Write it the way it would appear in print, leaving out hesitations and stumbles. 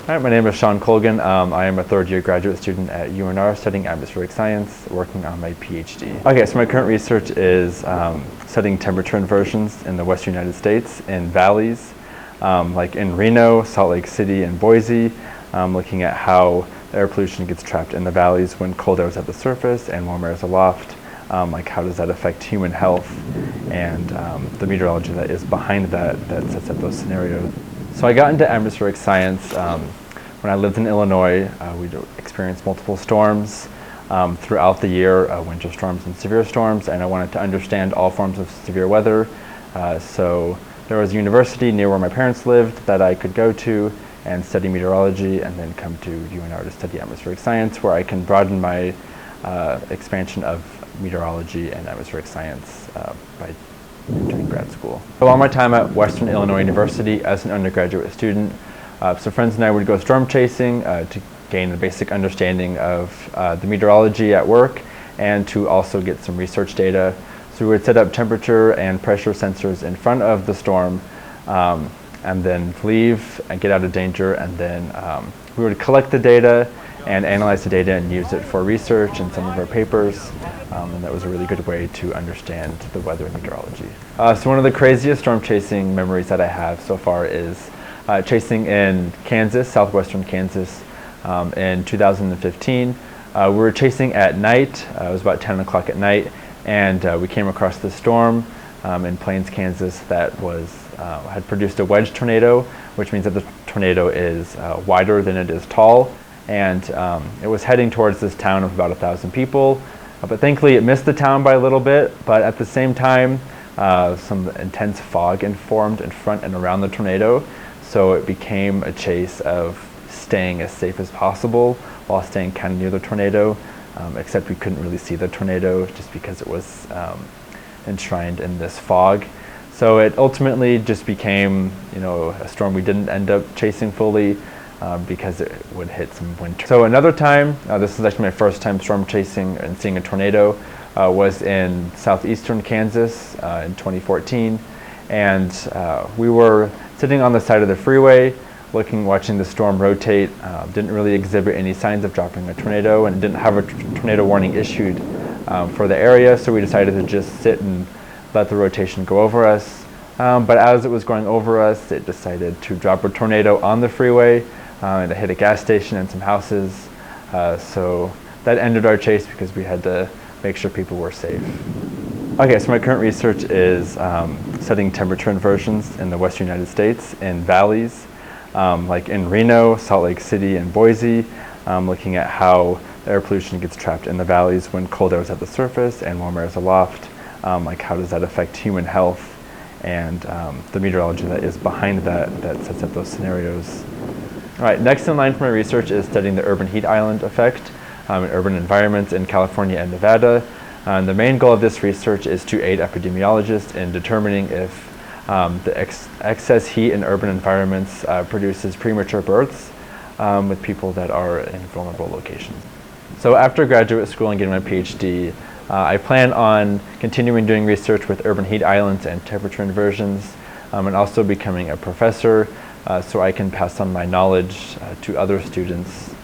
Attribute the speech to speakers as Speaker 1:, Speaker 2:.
Speaker 1: Hi, my name is Colgan. I am a third-year graduate student at UNR studying atmospheric science, working on my PhD. Okay, so my current research is studying temperature inversions in the western United States in valleys, like in Reno, Salt Lake City, and Boise, looking at how air pollution gets trapped in the valleys when cold air is at the surface and warm air is aloft. Like how does that affect human health and the meteorology that is behind that sets up those scenarios. So I got into atmospheric science when I lived in Illinois. We experienced multiple storms throughout the year, winter storms and severe storms, and I wanted to understand all forms of severe weather. So there was a university near where my parents lived that I could go to and study meteorology, and then come to UNR to study atmospheric science, where I can broaden my expansion of meteorology and atmospheric science by doing grad school. So all my time at Western Illinois University as an undergraduate student, so friends and I would go storm chasing to gain a basic understanding of the meteorology at work and to also get some research data. So we would set up temperature and pressure sensors in front of the storm and then leave and get out of danger, and then we would collect the data and analyze the data and use it for research in some of our papers. And that was a really good way to understand the weather and meteorology. So one of the craziest storm chasing memories that I have so far is chasing in Kansas, southwestern Kansas, in 2015. We were chasing at night. It was about 10 o'clock at night, and we came across this storm in Plains, Kansas that had produced a wedge tornado, which means that the tornado is wider than it is tall. And it was heading towards this town of about 1,000 people. But thankfully it missed the town by a little bit, but at the same time some intense fog formed in front and around the tornado. So it became a chase of staying as safe as possible while staying kind of near the tornado, except we couldn't really see the tornado just because it was enshrined in this fog. So it ultimately just became, a storm we didn't end up chasing fully, because it would hit some winter. So another time, this is actually my first time storm chasing and seeing a tornado, was in southeastern Kansas in 2014. And we were sitting on the side of the freeway, watching the storm rotate. Didn't really exhibit any signs of dropping a tornado, and didn't have a tornado warning issued for the area, so we decided to just sit and let the rotation go over us. But as it was going over us, it decided to drop a tornado on the freeway. And it hit a gas station and some houses. So that ended our chase because we had to make sure people were safe. Okay, so my current research is studying temperature inversions in the western United States in valleys, like in Reno, Salt Lake City, and Boise, looking at how air pollution gets trapped in the valleys when cold air is at the surface and warm air is aloft. Like how does that affect human health and the meteorology that is behind that sets up those scenarios. All right, next in line for my research is studying the urban heat island effect in urban environments in California and Nevada. And the main goal of this research is to aid epidemiologists in determining if the excess heat in urban environments produces premature births with people that are in vulnerable locations. So after graduate school and getting my PhD, I plan on continuing doing research with urban heat islands and temperature inversions, and also becoming a professor so I can pass on my knowledge to other students